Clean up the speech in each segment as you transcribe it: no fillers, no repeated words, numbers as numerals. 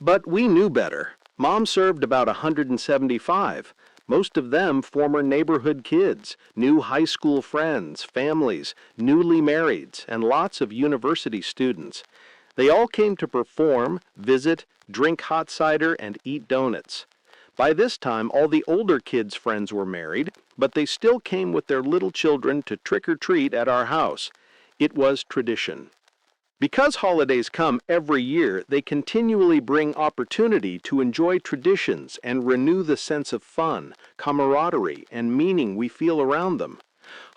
But we knew better. Mom served about 175, most of them former neighborhood kids, new high school friends, families, newly marrieds, and lots of university students. They all came to perform, visit, drink hot cider, and eat donuts. By this time, all the older kids' friends were married, but they still came with their little children to trick-or-treat at our house. It was tradition. Because holidays come every year, they continually bring opportunity to enjoy traditions and renew the sense of fun, camaraderie, and meaning we feel around them.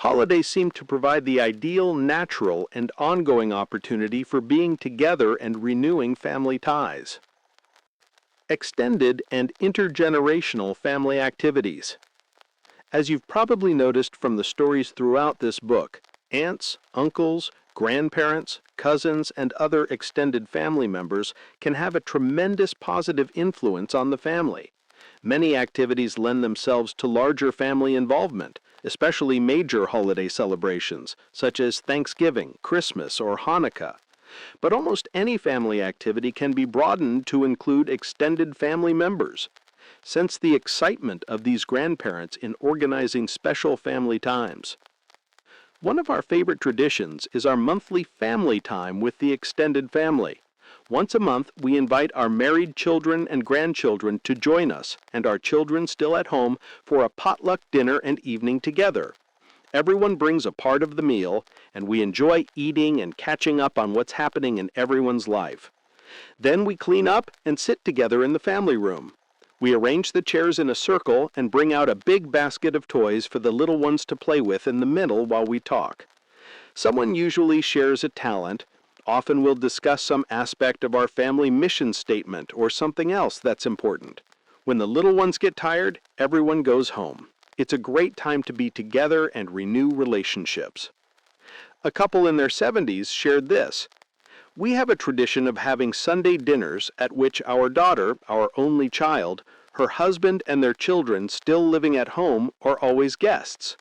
Holidays seem to provide the ideal, natural, and ongoing opportunity for being together and renewing family ties. Extended and intergenerational family activities. As you've probably noticed from the stories throughout this book, aunts, uncles, grandparents, cousins, and other extended family members can have a tremendous positive influence on the family. Many activities lend themselves to larger family involvement, especially major holiday celebrations, such as Thanksgiving, Christmas, or Hanukkah. But almost any family activity can be broadened to include extended family members. Sense the excitement of these grandparents in organizing special family times. One of our favorite traditions is our monthly family time with the extended family. Once a month, we invite our married children and grandchildren to join us, and our children still at home, for a potluck dinner and evening together. Everyone brings a part of the meal, and we enjoy eating and catching up on what's happening in everyone's life. Then we clean up and sit together in the family room. We arrange the chairs in a circle and bring out a big basket of toys for the little ones to play with in the middle while we talk. Someone usually shares a talent. Often we'll discuss some aspect of our family mission statement or something else that's important. When the little ones get tired, everyone goes home. It's a great time to be together and renew relationships. A couple in their 70s shared this. We have a tradition of having Sunday dinners at which our daughter, our only child, her husband, and their children still living at home are always guests.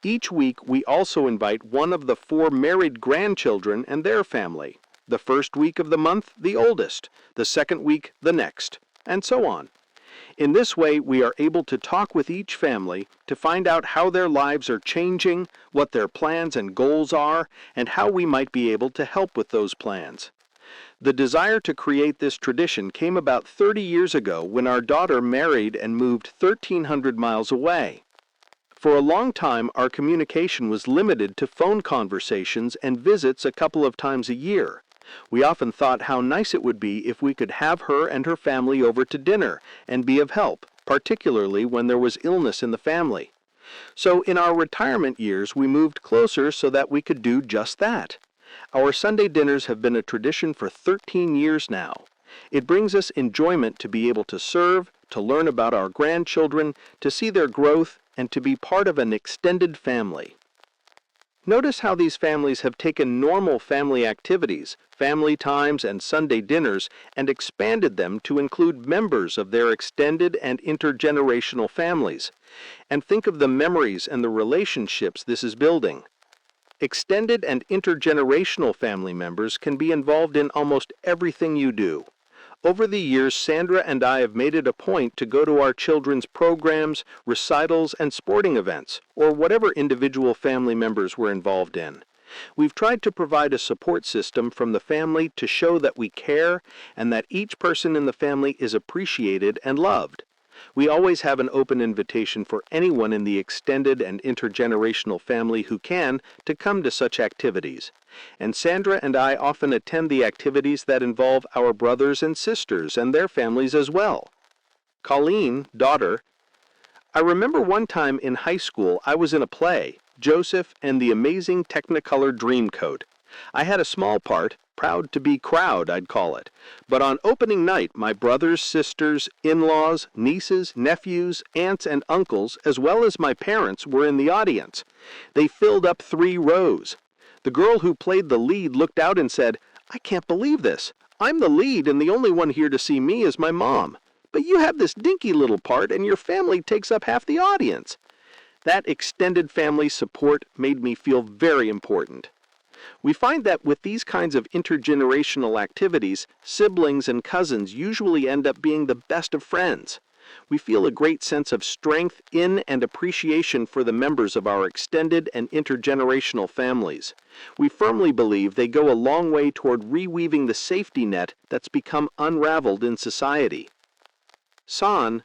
Each week we also invite one of the 4 married grandchildren and their family. The first week of the month, the oldest, the second week, the next, and so on. In this way, we are able to talk with each family to find out how their lives are changing, what their plans and goals are, and how we might be able to help with those plans. The desire to create this tradition came about 30 years ago when our daughter married and moved 1,300 miles away. For a long time, our communication was limited to phone conversations and visits a couple of times a year. We often thought how nice it would be if we could have her and her family over to dinner and be of help, particularly when there was illness in the family. So in our retirement years, we moved closer so that we could do just that. Our Sunday dinners have been a tradition for 13 years now. It brings us enjoyment to be able to serve, to learn about our grandchildren, to see their growth, and to be part of an extended family. Notice how these families have taken normal family activities, family times, and Sunday dinners, and expanded them to include members of their extended and intergenerational families. And think of the memories and the relationships this is building. Extended and intergenerational family members can be involved in almost everything you do. Over the years, Sandra and I have made it a point to go to our children's programs, recitals, and sporting events, or whatever individual family members were involved in. We've tried to provide a support system from the family to show that we care and that each person in the family is appreciated and loved. We always have an open invitation for anyone in the extended and intergenerational family who can to come to such activities. And Sandra and I often attend the activities that involve our brothers and sisters and their families as well. Colleen, daughter, I remember one time in high school I was in a play, Joseph and the Amazing Technicolor Dreamcoat. I had a small part, proud to be crowd, I'd call it. But on opening night, my brothers, sisters, in-laws, nieces, nephews, aunts, and uncles, as well as my parents, were in the audience. They filled up 3 rows. The girl who played the lead looked out and said, "I can't believe this. I'm the lead, and the only one here to see me is my mom. But you have this dinky little part, and your family takes up half the audience." That extended family support made me feel very important. We find that with these kinds of intergenerational activities, siblings and cousins usually end up being the best of friends. We feel a great sense of strength in and appreciation for the members of our extended and intergenerational families. We firmly believe they go a long way toward reweaving the safety net that's become unraveled in society. Son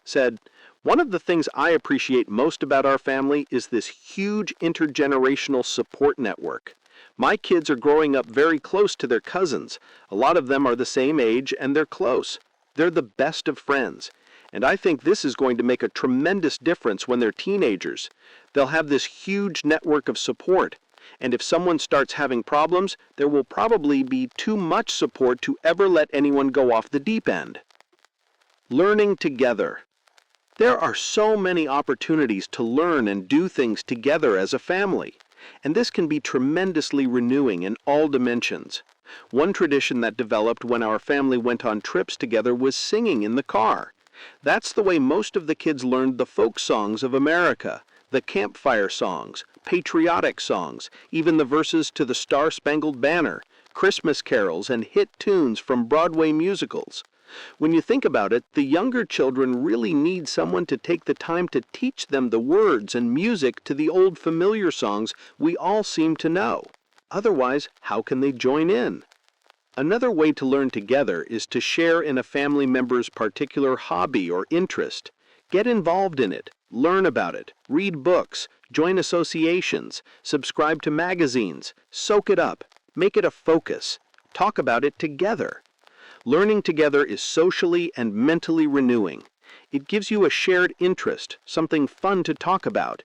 said, "One of the things I appreciate most about our family is this huge intergenerational support network. My kids are growing up very close to their cousins. A lot of them are the same age and they're close. They're the best of friends. And I think this is going to make a tremendous difference when they're teenagers. They'll have this huge network of support. And if someone starts having problems, there will probably be too much support to ever let anyone go off the deep end." Learning together. There are so many opportunities to learn and do things together as a family, and this can be tremendously renewing in all dimensions. One tradition that developed when our family went on trips together was singing in the car. That's the way most of the kids learned the folk songs of America, the campfire songs, patriotic songs, even the verses to the Star-Spangled Banner, Christmas carols, and hit tunes from Broadway musicals. When you think about it, the younger children really need someone to take the time to teach them the words and music to the old familiar songs we all seem to know. Otherwise, how can they join in? Another way to learn together is to share in a family member's particular hobby or interest. Get involved in it, learn about it, read books, join associations, subscribe to magazines, soak it up, make it a focus, talk about it together. Learning together is socially and mentally renewing. It gives you a shared interest, something fun to talk about.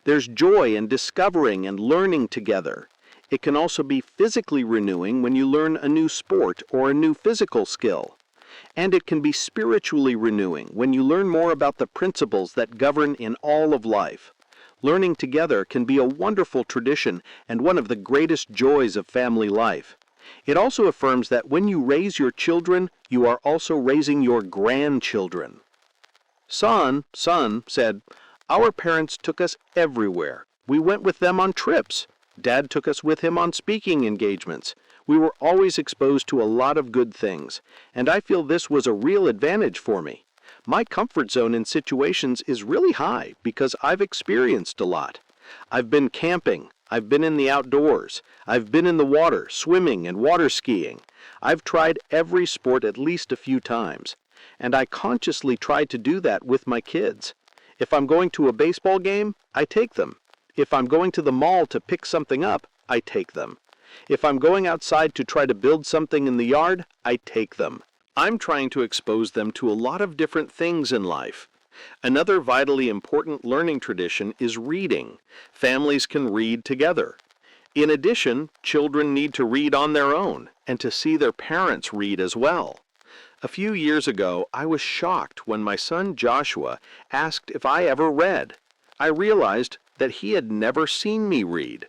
There's joy in discovering and learning together. It can also be physically renewing when you learn a new sport or a new physical skill. And it can be spiritually renewing when you learn more about the principles that govern in all of life. Learning together can be a wonderful tradition and one of the greatest joys of family life. It also affirms that when you raise your children, you are also raising your grandchildren. Son said, "Our parents took us everywhere. We went with them on trips. Dad took us with him on speaking engagements. We were always exposed to a lot of good things, and I feel this was a real advantage for me. My comfort zone in situations is really high because I've experienced a lot. I've been camping. I've been in the outdoors. I've been in the water, swimming and water skiing. I've tried every sport at least a few times, and I consciously try to do that with my kids. If I'm going to a baseball game, I take them. If I'm going to the mall to pick something up, I take them. If I'm going outside to try to build something in the yard, I take them. I'm trying to expose them to a lot of different things in life. Another vitally important learning tradition is reading. Families can read together. In addition, children need to read on their own and to see their parents read as well. A few years ago, I was shocked when my son Joshua asked if I ever read. I realized that he had never seen me read.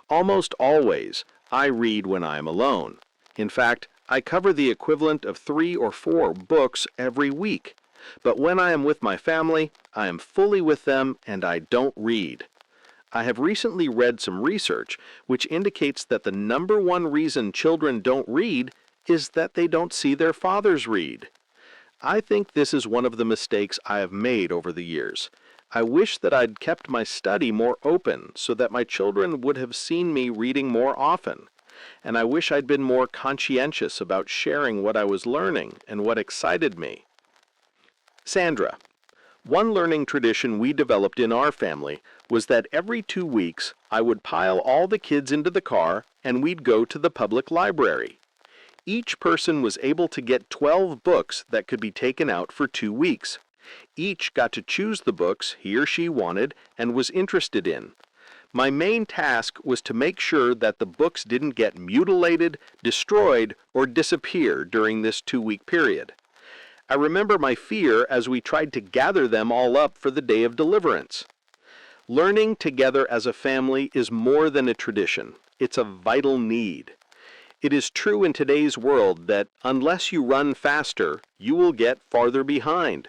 Almost always, I read when I am alone. In fact, I cover the equivalent of 3 or 4 books every week. But when I am with my family, I am fully with them and I don't read. I have recently read some research which indicates that the number one reason children don't read is that they don't see their fathers read. I think this is one of the mistakes I have made over the years. I wish that I'd kept my study more open so that my children would have seen me reading more often. And I wish I'd been more conscientious about sharing what I was learning and what excited me. Sandra, one learning tradition we developed in our family was that every 2 weeks I would pile all the kids into the car and we'd go to the public library. Each person was able to get 12 books that could be taken out for 2 weeks. Each got to choose the books he or she wanted and was interested in. My main task was to make sure that the books didn't get mutilated, destroyed, or disappear during this 2-week period. I remember my fear as we tried to gather them all up for the day of deliverance. Learning together as a family is more than a tradition. It's a vital need. It is true in today's world that unless you run faster, you will get farther behind.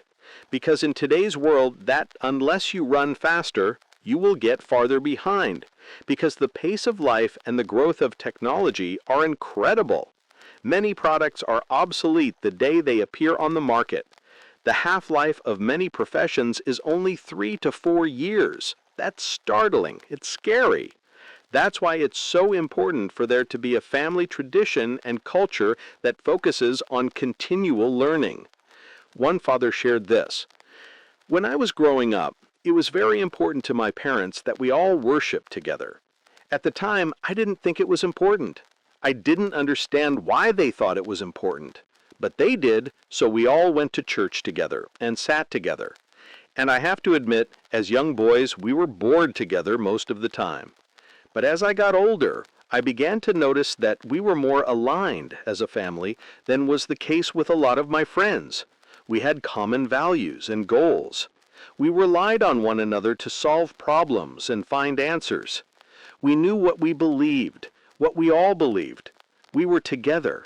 Because in today's world, that unless you run faster you will get farther behind because the pace of life and the growth of technology are incredible. Many products are obsolete the day they appear on the market. The half-life of many professions is only 3 to 4 years. That's startling. It's scary. That's why it's so important for there to be a family tradition and culture that focuses on continual learning. One father shared this: "When I was growing up, it was very important to my parents that we all worship together. At the time, I didn't think it was important. I didn't understand why they thought it was important. But they did, so we all went to church together and sat together. And I have to admit, as young boys, we were bored together most of the time. But as I got older, I began to notice that we were more aligned as a family than was the case with a lot of my friends. We had common values and goals. We relied on one another to solve problems and find answers. We knew what we believed, what we all believed. We were together.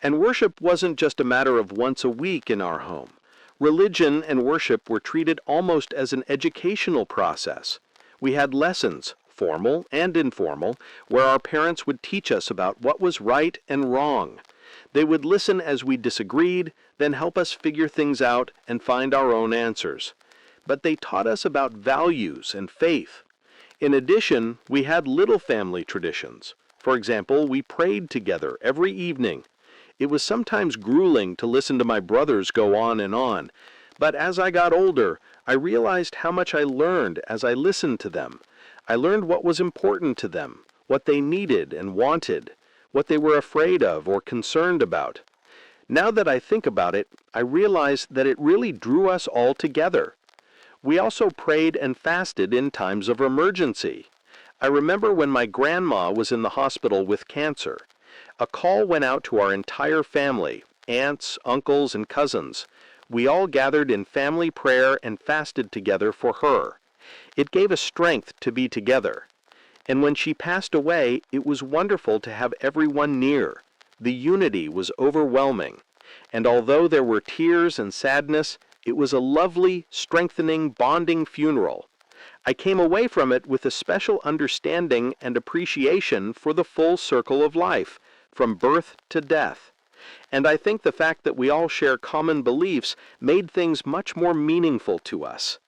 And worship wasn't just a matter of once a week in our home. Religion and worship were treated almost as an educational process. We had lessons, formal and informal, where our parents would teach us about what was right and wrong. They would listen as we disagreed, then help us figure things out and find our own answers. But they taught us about values and faith. In addition, we had little family traditions. For example, we prayed together every evening. It was sometimes grueling to listen to my brothers go on, but as I got older, I realized how much I learned as I listened to them. I learned what was important to them, what they needed and wanted, what they were afraid of or concerned about. Now that I think about it, I realize that it really drew us all together. We also prayed and fasted in times of emergency. I remember when my grandma was in the hospital with cancer. A call went out to our entire family, aunts, uncles, and cousins. We all gathered in family prayer and fasted together for her. It gave us strength to be together. And when she passed away, it was wonderful to have everyone near. The unity was overwhelming. And although there were tears and sadness, it was a lovely, strengthening, bonding funeral. I came away from it with a special understanding and appreciation for the full circle of life, from birth to death. And I think the fact that we all share common beliefs made things much more meaningful to us.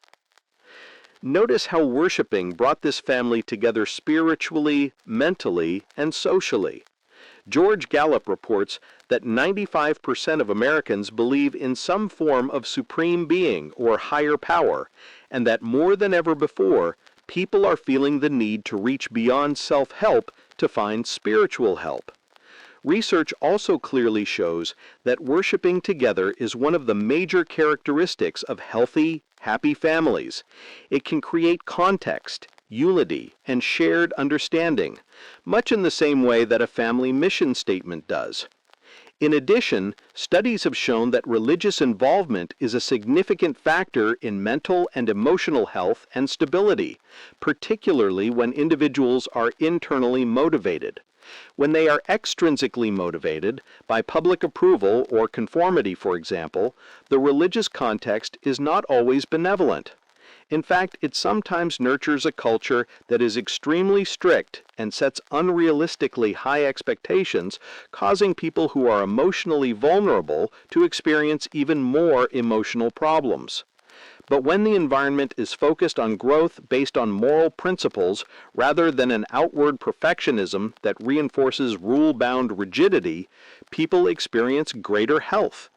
Notice how worshiping brought this family together spiritually, mentally, and socially. George Gallup reports that 95% of Americans believe in some form of supreme being or higher power, and that more than ever before, people are feeling the need to reach beyond self-help to find spiritual help. Research also clearly shows that worshiping together is one of the major characteristics of healthy, happy families. It can create context, unity, and shared understanding, much in the same way that a family mission statement does. In addition, studies have shown that religious involvement is a significant factor in mental and emotional health and stability, particularly when individuals are internally motivated. When they are extrinsically motivated, by public approval or conformity, for example, the religious context is not always benevolent. In fact, it sometimes nurtures a culture that is extremely strict and sets unrealistically high expectations, causing people who are emotionally vulnerable to experience even more emotional problems. But when the environment is focused on growth based on moral principles rather than an outward perfectionism that reinforces rule-bound rigidity, people experience greater health.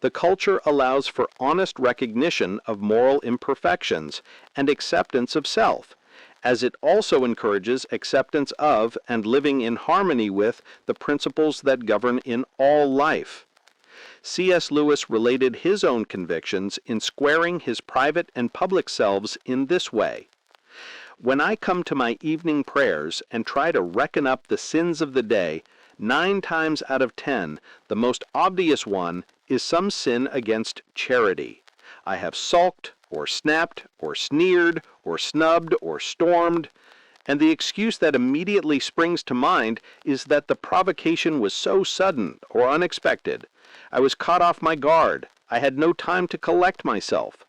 The culture allows for honest recognition of moral imperfections and acceptance of self, as it also encourages acceptance of and living in harmony with the principles that govern in all life. C.S. Lewis related his own convictions in squaring his private and public selves in this way. When I come to my evening prayers and try to reckon up the sins of the day, 9 times out of 10, the most obvious one is some sin against charity. I have sulked, or snapped, or sneered, or snubbed, or stormed, and the excuse that immediately springs to mind is that the provocation was so sudden or unexpected. I was caught off my guard. I had no time to collect myself.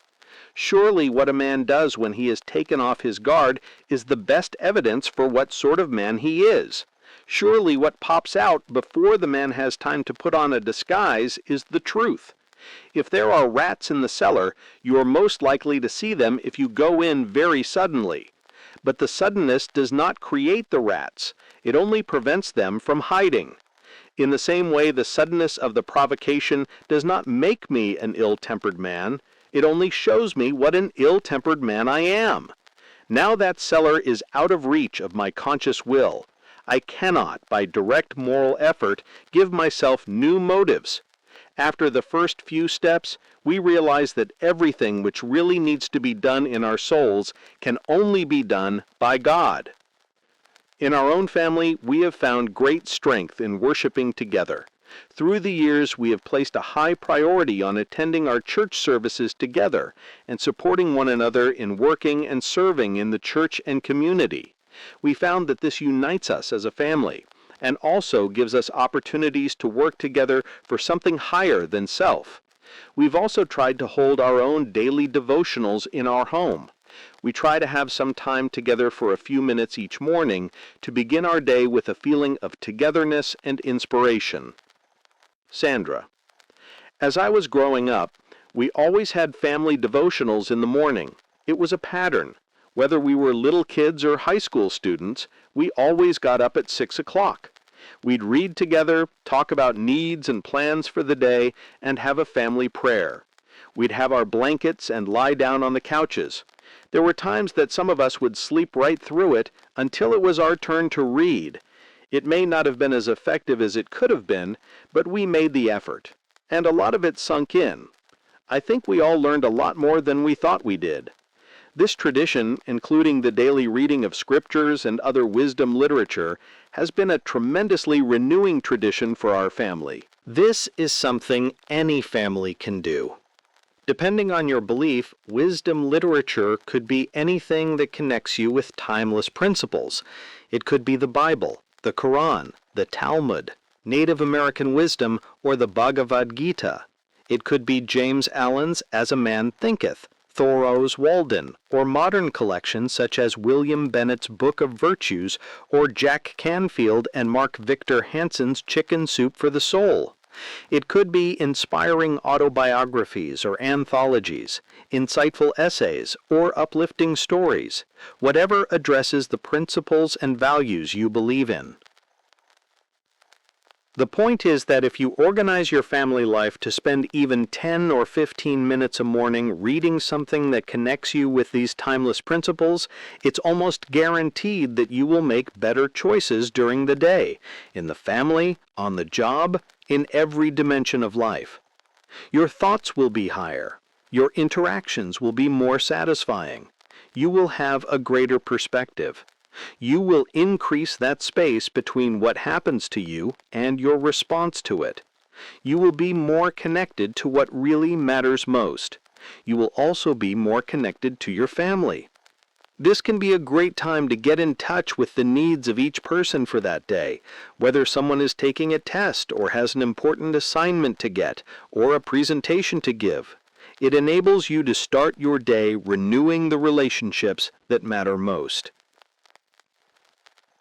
Surely what a man does when he has taken off his guard is the best evidence for what sort of man he is. Surely what pops out before the man has time to put on a disguise is the truth. If there are rats in the cellar, you are most likely to see them if you go in very suddenly. But the suddenness does not create the rats. It only prevents them from hiding. In the same way, the suddenness of the provocation does not make me an ill-tempered man. It only shows me what an ill-tempered man I am. Now that cellar is out of reach of my conscious will. I cannot, by direct moral effort, give myself new motives. After the first few steps, we realize that everything which really needs to be done in our souls can only be done by God. In our own family, we have found great strength in worshiping together. Through the years, we have placed a high priority on attending our church services together and supporting one another in working and serving in the church and community. We found that this unites us as a family and also gives us opportunities to work together for something higher than self. We've also tried to hold our own daily devotionals in our home. We try to have some time together for a few minutes each morning to begin our day with a feeling of togetherness and inspiration. Sandra: as I was growing up, we always had family devotionals in the morning. It was a pattern. Whether we were little kids or high school students, we always got up at 6 o'clock. We'd read together, talk about needs and plans for the day, and have a family prayer. We'd have our blankets and lie down on the couches. There were times that some of us would sleep right through it until it was our turn to read. It may not have been as effective as it could have been, but we made the effort, and a lot of it sunk in. I think we all learned a lot more than we thought we did. This tradition, including the daily reading of scriptures and other wisdom literature, has been a tremendously renewing tradition for our family. This is something any family can do. Depending on your belief, wisdom literature could be anything that connects you with timeless principles. It could be the Bible, the Quran, the Talmud, Native American wisdom, or the Bhagavad Gita. It could be James Allen's As a Man Thinketh, Thoreau's Walden, or modern collections such as William Bennett's Book of Virtues, or Jack Canfield and Mark Victor Hansen's Chicken Soup for the Soul. It could be inspiring autobiographies or anthologies, insightful essays, or uplifting stories, whatever addresses the principles and values you believe in. The point is that if you organize your family life to spend even 10 or 15 minutes a morning reading something that connects you with these timeless principles, it's almost guaranteed that you will make better choices during the day, in the family, on the job, in every dimension of life. Your thoughts will be higher. Your interactions will be more satisfying. You will have a greater perspective. You will increase that space between what happens to you and your response to it. You will be more connected to what really matters most. You will also be more connected to your family. This can be a great time to get in touch with the needs of each person for that day, whether someone is taking a test or has an important assignment to get or a presentation to give. It enables you to start your day renewing the relationships that matter most.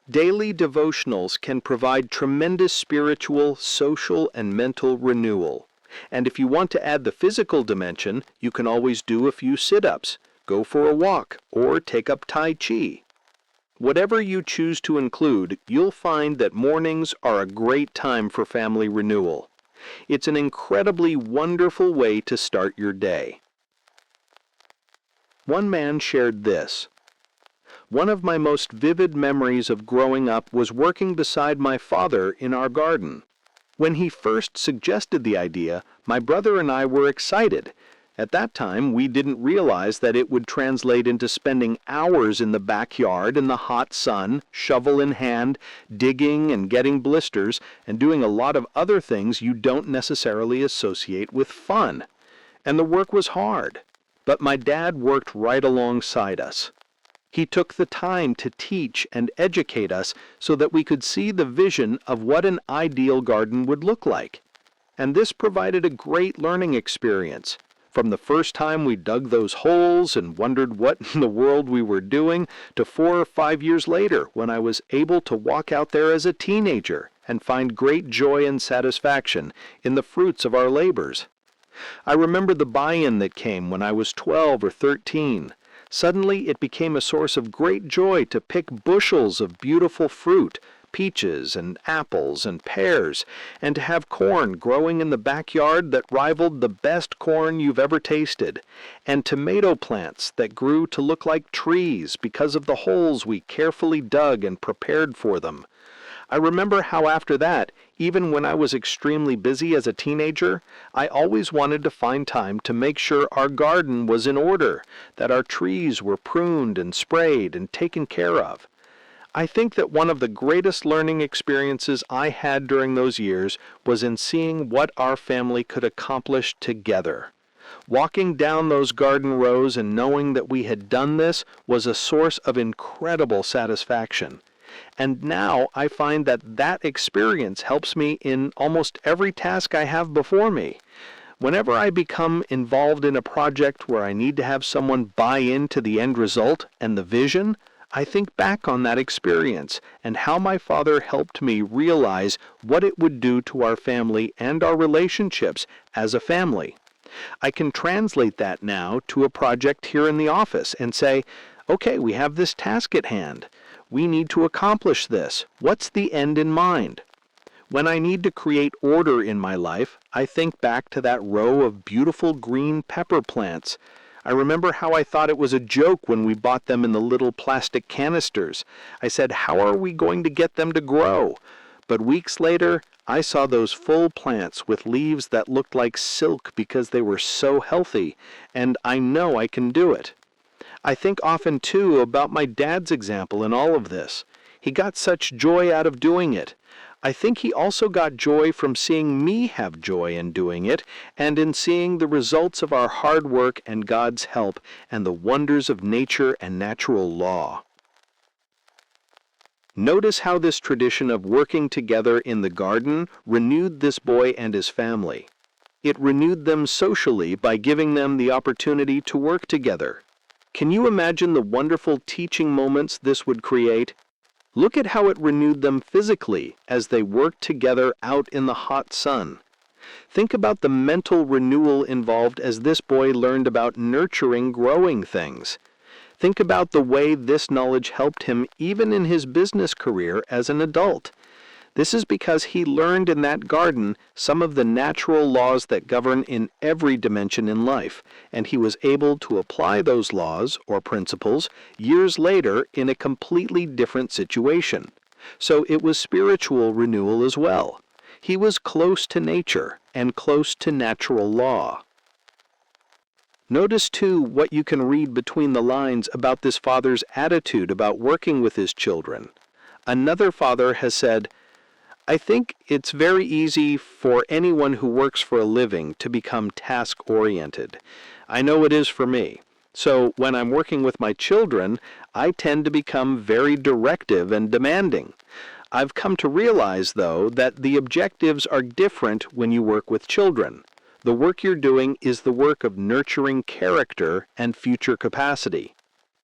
Daily devotionals can provide tremendous spiritual, social, and mental renewal. And if you want to add the physical dimension, you can always do a few sit-ups, go for a walk, or take up Tai Chi. Whatever you choose to include, you'll find that mornings are a great time for family renewal. It's an incredibly wonderful way to start your day. One man shared this: "One of my most vivid memories of growing up was working beside my father in our garden. When he first suggested the idea, my brother and I were excited. At that time, we didn't realize that it would translate into spending hours in the backyard in the hot sun, shovel in hand, digging and getting blisters, and doing a lot of other things you don't necessarily associate with fun. And the work was hard. But my dad worked right alongside us. He took the time to teach and educate us so that we could see the vision of what an ideal garden would look like. And this provided a great learning experience. From the first time we dug those holes and wondered what in the world we were doing, to 4 or 5 years later when I was able to walk out there as a teenager and find great joy and satisfaction in the fruits of our labors. I remember the buy-in that came when I was 12 or 13. Suddenly it became a source of great joy to pick bushels of beautiful fruit, peaches and apples and pears, and to have corn growing in the backyard that rivaled the best corn you've ever tasted, and tomato plants that grew to look like trees because of the holes we carefully dug and prepared for them. I remember how after that, even when I was extremely busy as a teenager, I always wanted to find time to make sure our garden was in order, that our trees were pruned and sprayed and taken care of. I think that one of the greatest learning experiences I had during those years was in seeing what our family could accomplish together. Walking down those garden rows and knowing that we had done this was a source of incredible satisfaction. And now I find that that experience helps me in almost every task I have before me. Whenever I become involved in a project where I need to have someone buy into the end result and the vision, I think back on that experience and how my father helped me realize what it would do to our family and our relationships as a family. I can translate that now to a project here in the office and say, okay, we have this task at hand. We need to accomplish this. What's the end in mind? When I need to create order in my life, I think back to that row of beautiful green pepper plants. I remember how I thought it was a joke when we bought them in the little plastic canisters. I said, how are we going to get them to grow? But weeks later, I saw those full plants with leaves that looked like silk because they were so healthy, and I know I can do it. I think often, too, about my dad's example in all of this. He got such joy out of doing it. I think he also got joy from seeing me have joy in doing it, and in seeing the results of our hard work and God's help, and the wonders of nature and natural law. Notice how this tradition of working together in the garden renewed this boy and his family. It renewed them socially by giving them the opportunity to work together. Can you imagine the wonderful teaching moments this would create? Look at how it renewed them physically as they worked together out in the hot sun. Think about the mental renewal involved as this boy learned about nurturing growing things. Think about the way this knowledge helped him even in his business career as an adult. This is because he learned in that garden some of the natural laws that govern in every dimension in life, and he was able to apply those laws or principles years later in a completely different situation. So it was spiritual renewal as well. He was close to nature and close to natural law. Notice, too, what you can read between the lines about this father's attitude about working with his children. Another father has said, I think it's very easy for anyone who works for a living to become task-oriented. I know it is for me. So when I'm working with my children, I tend to become very directive and demanding. I've come to realize, though, that the objectives are different when you work with children. The work you're doing is the work of nurturing character and future capacity.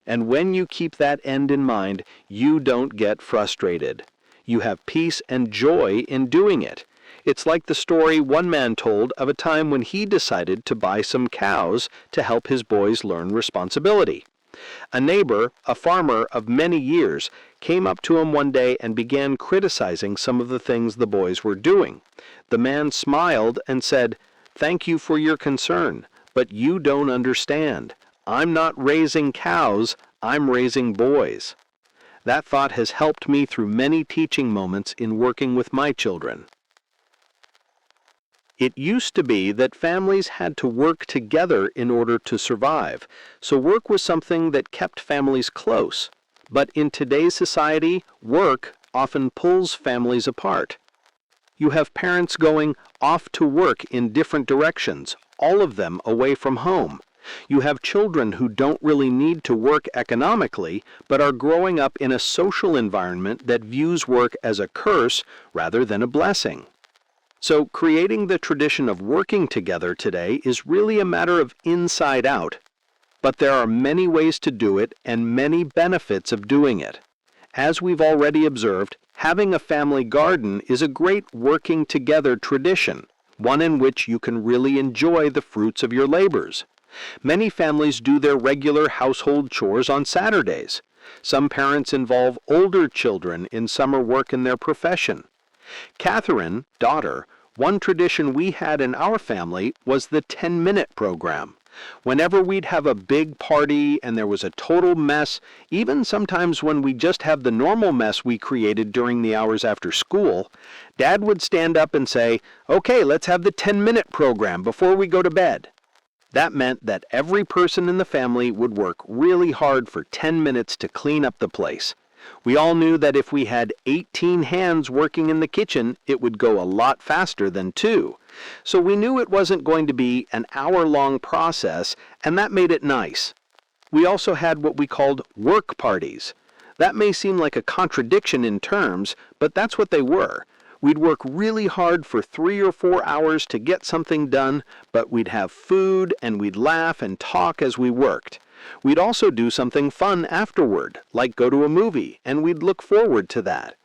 And when you keep that end in mind, you don't get frustrated. You have peace and joy in doing it. It's like the story one man told of a time when he decided to buy some cows to help his boys learn responsibility. A neighbor, a farmer of many years, came up to him one day and began criticizing some of the things the boys were doing. The man smiled and said, "Thank you for your concern, but you don't understand. I'm not raising cows, I'm raising boys." That thought has helped me through many teaching moments in working with my children. It used to be that families had to work together in order to survive, so work was something that kept families close. But in today's society, work often pulls families apart. You have parents going off to work in different directions, all of them away from home. You have children who don't really need to work economically, but are growing up in a social environment that views work as a curse rather than a blessing. So creating the tradition of working together today is really a matter of inside out. But there are many ways to do it and many benefits of doing it. As we've already observed, having a family garden is a great working together tradition, one in which you can really enjoy the fruits of your labors. Many families do their regular household chores on Saturdays. Some parents involve older children in summer work in their profession. Catherine, daughter, one tradition we had in our family was the 10-minute program. Whenever we'd have a big party and there was a total mess, even sometimes when we just have the normal mess we created during the hours after school, Dad would stand up and say, "Okay, let's have the 10-minute program before we go to bed." That meant that every person in the family would work really hard for 10 minutes to clean up the place. We all knew that if we had 18 hands working in the kitchen, it would go a lot faster than 2. So we knew it wasn't going to be an hour-long process, and that made it nice. We also had what we called work parties. That may seem like a contradiction in terms, but that's what they were. We'd work really hard for 3 or 4 hours to get something done, but we'd have food and we'd laugh and talk as we worked. We'd also do something fun afterward, like go to a movie, and we'd look forward to that.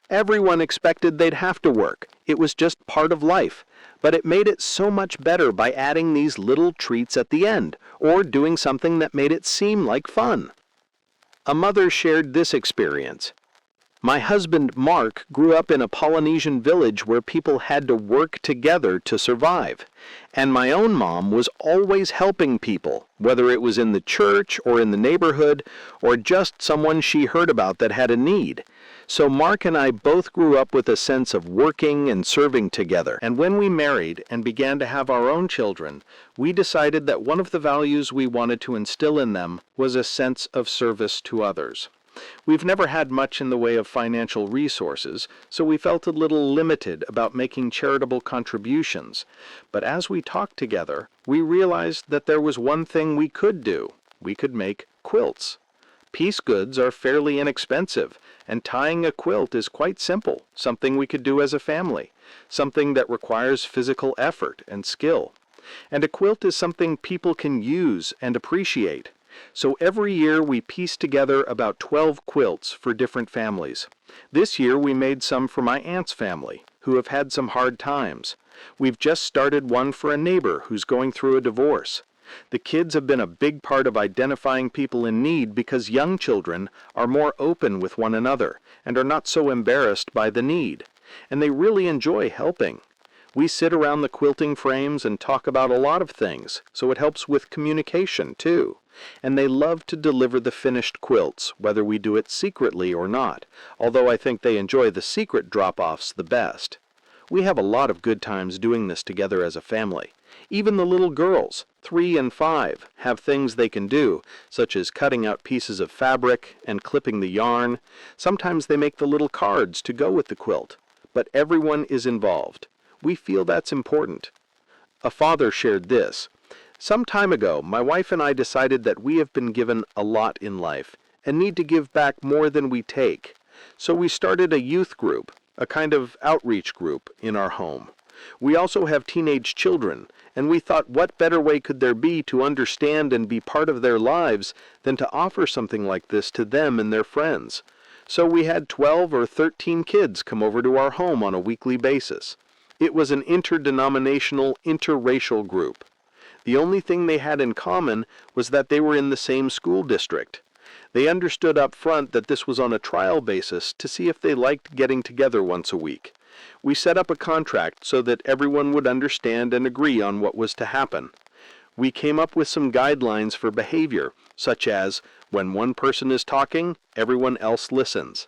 Everyone expected they'd have to work. It was just part of life. But it made it so much better by adding these little treats at the end, or doing something that made it seem like fun. A mother shared this experience. My husband, Mark, grew up in a Polynesian village where people had to work together to survive. And my own mom was always helping people, whether it was in the church or in the neighborhood, or just someone she heard about that had a need. So Mark and I both grew up with a sense of working and serving together. And when we married and began to have our own children, we decided that one of the values we wanted to instill in them was a sense of service to others. We've never had much in the way of financial resources, so we felt a little limited about making charitable contributions. But as we talked together, we realized that there was one thing we could do. We could make quilts. Piece goods are fairly inexpensive, and tying a quilt is quite simple, something we could do as a family, something that requires physical effort and skill. And a quilt is something people can use and appreciate. So every year we piece together about 12 quilts for different families. This year we made some for my aunt's family, who have had some hard times. We've just started one for a neighbor who's going through a divorce. The kids have been a big part of identifying people in need because young children are more open with one another and are not so embarrassed by the need. And they really enjoy helping. We sit around the quilting frames and talk about a lot of things, so it helps with communication too. And they love to deliver the finished quilts, whether we do it secretly or not, although I think they enjoy the secret drop-offs the best. We have a lot of good times doing this together as a family. Even the little girls, 3 and 5, have things they can do, such as cutting out pieces of fabric and clipping the yarn. Sometimes they make the little cards to go with the quilt. But everyone is involved. We feel that's important. A father shared this. Some time ago, my wife and I decided that we have been given a lot in life and need to give back more than we take. So we started a youth group, a kind of outreach group, in our home. We also have teenage children, and we thought what better way could there be to understand and be part of their lives than to offer something like this to them and their friends. So we had 12 or 13 kids come over to our home on a weekly basis. It was an interdenominational, interracial group. The only thing they had in common was that they were in the same school district. They understood up front that this was on a trial basis to see if they liked getting together once a week. We set up a contract so that everyone would understand and agree on what was to happen. We came up with some guidelines for behavior, such as, when one person is talking, everyone else listens.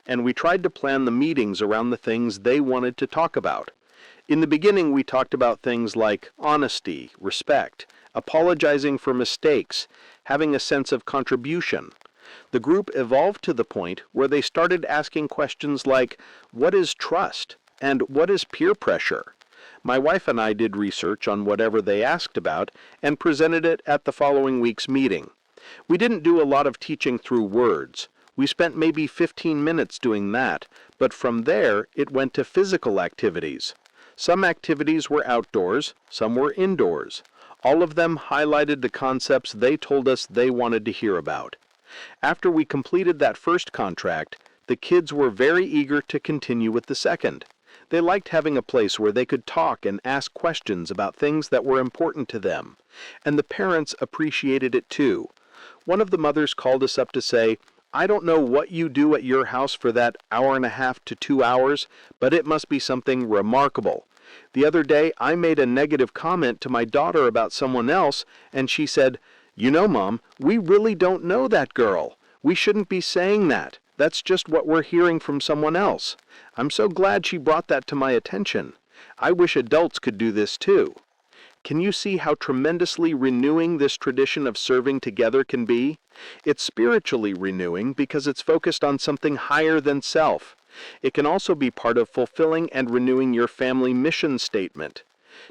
And we tried to plan the meetings around the things they wanted to talk about. In the beginning, we talked about things like honesty, respect, apologizing for mistakes, having a sense of contribution. The group evolved to the point where they started asking questions like, what is trust? And what is peer pressure? My wife and I did research on whatever they asked about and presented it at the following week's meeting. We didn't do a lot of teaching through words. We spent maybe 15 minutes doing that, but from there it went to physical activities. Some activities were outdoors, some were indoors. All of them highlighted the concepts they told us they wanted to hear about. After we completed that first contract, the kids were very eager to continue with the second. They liked having a place where they could talk and ask questions about things that were important to them, and the parents appreciated it too. One of the mothers called us up to say, "I don't know what you do at your house for that hour and a half to 2 hours, but it must be something remarkable. The other day I made a negative comment to my daughter about someone else, and she said, 'You know, Mom, we really don't know that girl. We shouldn't be saying that. That's just what we're hearing from someone else. I'm so glad she brought that to my attention. I wish adults could do this too.'" Can you see how tremendously renewing this tradition of serving together can be? It's spiritually renewing because it's focused on something higher than self. It can also be part of fulfilling and renewing your family mission statement.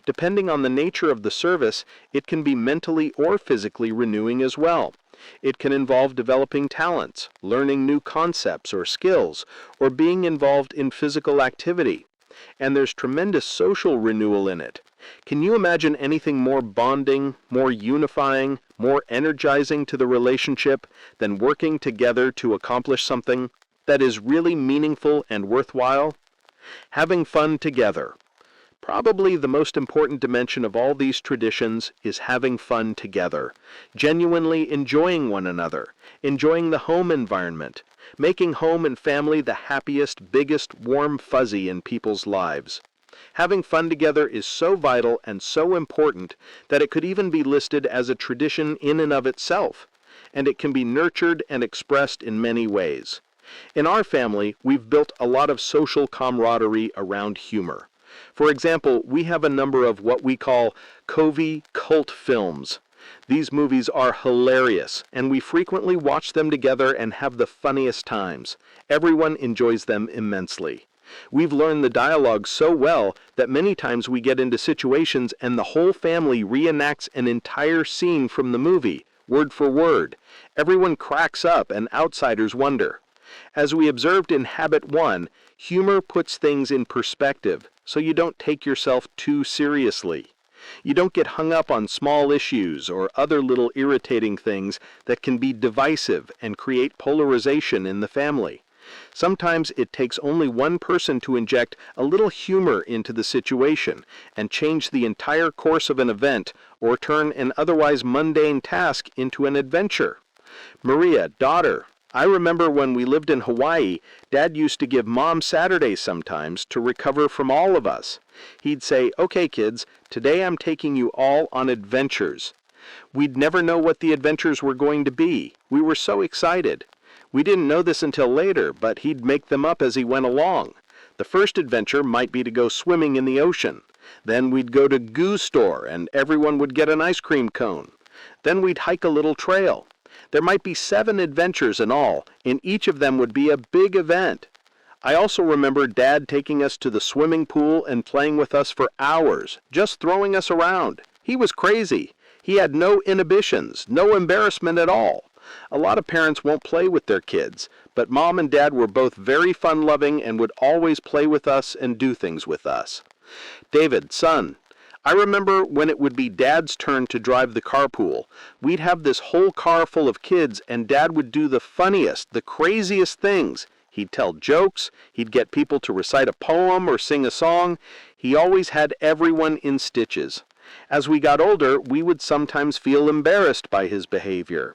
Depending on the nature of the service, it can be mentally or physically renewing as well. It can involve developing talents, learning new concepts or skills, or being involved in physical activity. And there's tremendous social renewal in it. Can you imagine anything more bonding, more unifying, more energizing to the relationship than working together to accomplish something that is really meaningful and worthwhile? Having fun together. Probably the most important dimension of all these traditions is having fun together, genuinely enjoying one another, enjoying the home environment, making home and family the happiest, biggest warm fuzzy in people's lives. Having fun together is so vital and so important that it could even be listed as a tradition in and of itself, and it can be nurtured and expressed in many ways. In our family, we've built a lot of social camaraderie around humor. For example, we have a number of what we call Covey cult films. These movies are hilarious, and we frequently watch them together and have the funniest times. Everyone enjoys them immensely. We've learned the dialogue so well that many times we get into situations and the whole family reenacts an entire scene from the movie, word for word. Everyone cracks up and outsiders wonder. As we observed in Habit 1, humor puts things in perspective, so you don't take yourself too seriously. You don't get hung up on small issues or other little irritating things that can be divisive and create polarization in the family. Sometimes it takes only one person to inject a little humor into the situation and change the entire course of an event or turn an otherwise mundane task into an adventure. Maria, daughter, I remember when we lived in Hawaii, Dad used to give Mom Saturdays sometimes to recover from all of us. He'd say, "Okay, kids, today I'm taking you all on adventures." We'd never know what the adventures were going to be. We were so excited. We didn't know this until later, but he'd make them up as he went along. The first adventure might be to go swimming in the ocean. Then we'd go to Goo Store and everyone would get an ice cream cone. Then we'd hike a little trail. There might be 7 adventures in all, and each of them would be a big event. I also remember Dad taking us to the swimming pool and playing with us for hours, just throwing us around. He was crazy. He had no inhibitions, no embarrassment at all. A lot of parents won't play with their kids, but Mom and Dad were both very fun-loving and would always play with us and do things with us. David, son, I remember when it would be Dad's turn to drive the carpool. We'd have this whole car full of kids, and Dad would do the funniest, the craziest things. He'd tell jokes, he'd get people to recite a poem or sing a song. He always had everyone in stitches. As we got older, we would sometimes feel embarrassed by his behavior.